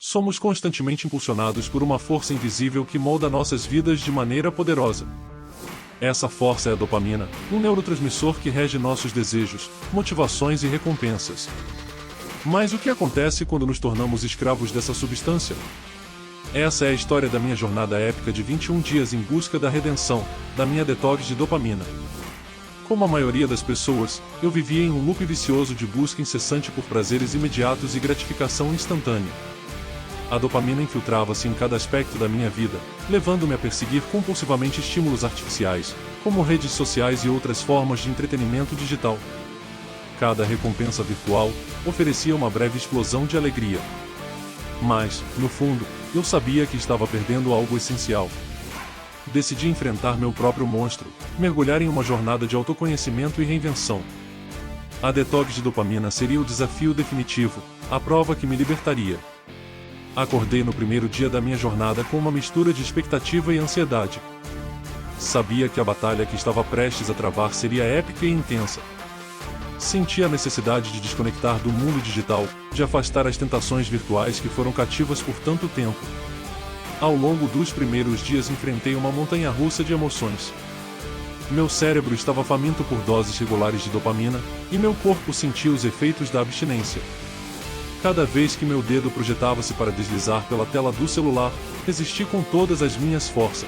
Somos constantemente impulsionados por uma força invisível que molda nossas vidas de maneira poderosa. Essa força é a dopamina, um neurotransmissor que rege nossos desejos, motivações e recompensas. Mas o que acontece quando nos tornamos escravos dessa substância? Essa é a história da minha jornada épica de 21 dias em busca da redenção, da minha detox de dopamina. Como a maioria das pessoas, eu vivia em um loop vicioso de busca incessante por prazeres imediatos e gratificação instantânea. A dopamina infiltrava-se em cada aspecto da minha vida, levando-me a perseguir compulsivamente estímulos artificiais, como redes sociais e outras formas de entretenimento digital. Cada recompensa virtual oferecia uma breve explosão de alegria. Mas, no fundo, eu sabia que estava perdendo algo essencial. Decidi enfrentar meu próprio monstro, mergulhar em uma jornada de autoconhecimento e reinvenção. A detox de dopamina seria o desafio definitivo, a prova que me libertaria. Acordei no primeiro dia da minha jornada com uma mistura de expectativa e ansiedade. Sabia que a batalha que estava prestes a travar seria épica e intensa. Senti a necessidade de desconectar do mundo digital, de afastar as tentações virtuais que foram cativas por tanto tempo. Ao longo dos primeiros dias enfrentei uma montanha-russa de emoções. Meu cérebro estava faminto por doses regulares de dopamina, e meu corpo sentia os efeitos da abstinência. Cada vez que meu dedo projetava-se para deslizar pela tela do celular, resisti com todas as minhas forças.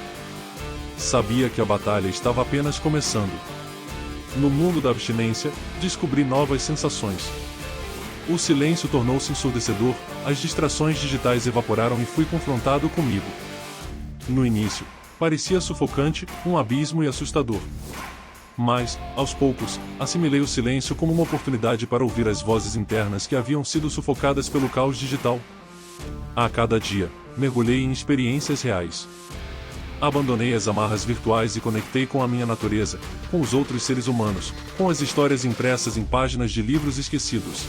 Sabia que a batalha estava apenas começando. No mundo da abstinência, descobri novas sensações. O silêncio tornou-se ensurdecedor, as distrações digitais evaporaram e fui confrontado comigo. No início, parecia sufocante, um abismo e assustador. Mas, aos poucos, assimilei o silêncio como uma oportunidade para ouvir as vozes internas que haviam sido sufocadas pelo caos digital. A cada dia, mergulhei em experiências reais. Abandonei as amarras virtuais e conectei com a minha natureza, com os outros seres humanos, com as histórias impressas em páginas de livros esquecidos.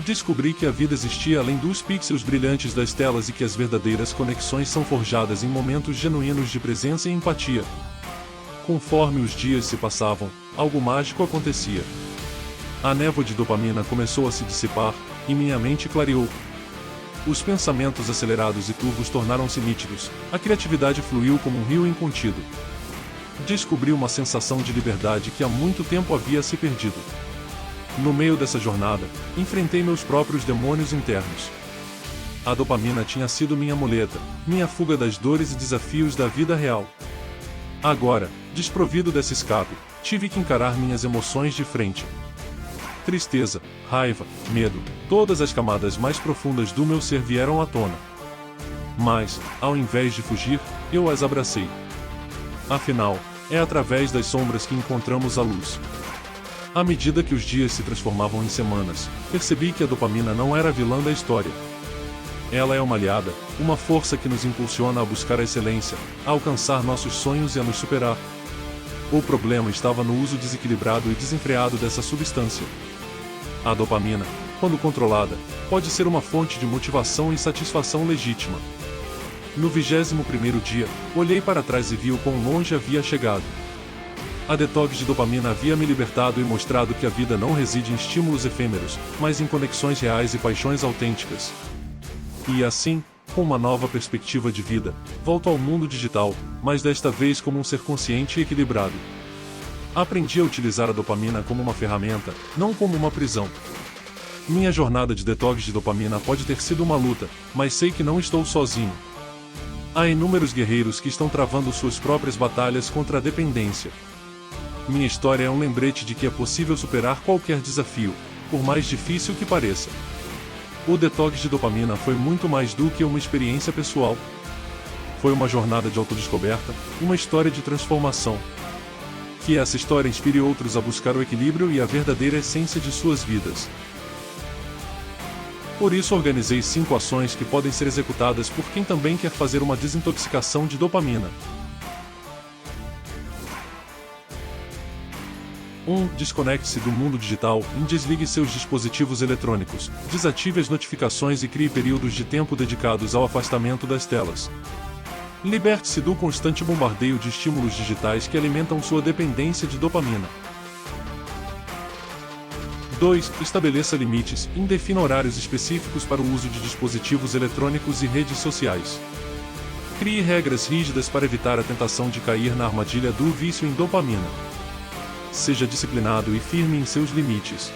Descobri que a vida existia além dos pixels brilhantes das telas e que as verdadeiras conexões são forjadas em momentos genuínos de presença e empatia. Conforme os dias se passavam, algo mágico acontecia. A névoa de dopamina começou a se dissipar, e minha mente clareou. Os pensamentos acelerados e turvos tornaram-se nítidos, a criatividade fluiu como um rio incontido. Descobri uma sensação de liberdade que há muito tempo havia se perdido. No meio dessa jornada, enfrentei meus próprios demônios internos. A dopamina tinha sido minha muleta, minha fuga das dores e desafios da vida real. Agora, desprovido desse escape, tive que encarar minhas emoções de frente. Tristeza, raiva, medo, todas as camadas mais profundas do meu ser vieram à tona. Mas, ao invés de fugir, eu as abracei. Afinal, é através das sombras que encontramos a luz. À medida que os dias se transformavam em semanas, percebi que a dopamina não era a vilã da história. Ela é uma aliada, uma força que nos impulsiona a buscar a excelência, a alcançar nossos sonhos e a nos superar. O problema estava no uso desequilibrado e desenfreado dessa substância. A dopamina, quando controlada, pode ser uma fonte de motivação e satisfação legítima. No 21º dia, olhei para trás e vi o quão longe havia chegado. A detox de dopamina havia me libertado e mostrado que a vida não reside em estímulos efêmeros, mas em conexões reais e paixões autênticas. E assim, com uma nova perspectiva de vida, volto ao mundo digital, mas desta vez como um ser consciente e equilibrado. Aprendi a utilizar a dopamina como uma ferramenta, não como uma prisão. Minha jornada de detox de dopamina pode ter sido uma luta, mas sei que não estou sozinho. Há inúmeros guerreiros que estão travando suas próprias batalhas contra a dependência. Minha história é um lembrete de que é possível superar qualquer desafio, por mais difícil que pareça. O detox de dopamina foi muito mais do que uma experiência pessoal. Foi uma jornada de autodescoberta, uma história de transformação. Que essa história inspire outros a buscar o equilíbrio e a verdadeira essência de suas vidas. Por isso organizei 5 ações que podem ser executadas por quem também quer fazer uma desintoxicação de dopamina. 1. Desconecte-se do mundo digital e desligue seus dispositivos eletrônicos, desative as notificações e crie períodos de tempo dedicados ao afastamento das telas. Liberte-se do constante bombardeio de estímulos digitais que alimentam sua dependência de dopamina. 2. Estabeleça limites e defina horários específicos para o uso de dispositivos eletrônicos e redes sociais. Crie regras rígidas para evitar a tentação de cair na armadilha do vício em dopamina. Seja disciplinado e firme em seus limites.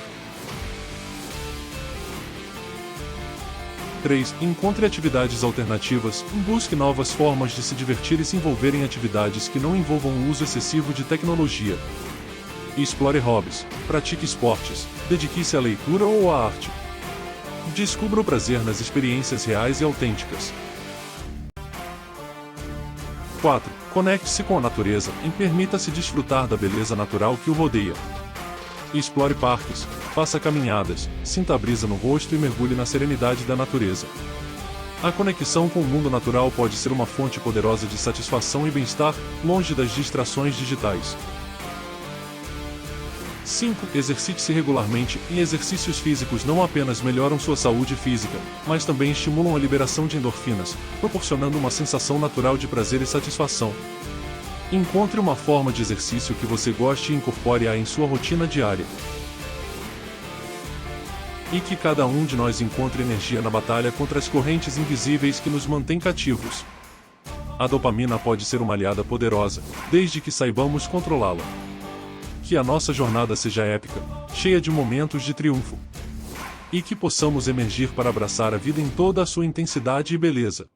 3. Encontre atividades alternativas. Busque novas formas de se divertir e se envolver em atividades que não envolvam o uso excessivo de tecnologia. Explore hobbies, pratique esportes, dedique-se à leitura ou à arte. Descubra o prazer nas experiências reais e autênticas. 4. Conecte-se com a natureza e permita-se desfrutar da beleza natural que o rodeia. Explore parques, faça caminhadas, sinta a brisa no rosto e mergulhe na serenidade da natureza. A conexão com o mundo natural pode ser uma fonte poderosa de satisfação e bem-estar, longe das distrações digitais. 5. Exercite-se regularmente, e exercícios físicos não apenas melhoram sua saúde física, mas também estimulam a liberação de endorfinas, proporcionando uma sensação natural de prazer e satisfação. Encontre uma forma de exercício que você goste e incorpore-a em sua rotina diária. E que cada um de nós encontre energia na batalha contra as correntes invisíveis que nos mantêm cativos. A dopamina pode ser uma aliada poderosa, desde que saibamos controlá-la. Que a nossa jornada seja épica, cheia de momentos de triunfo. E que possamos emergir para abraçar a vida em toda a sua intensidade e beleza.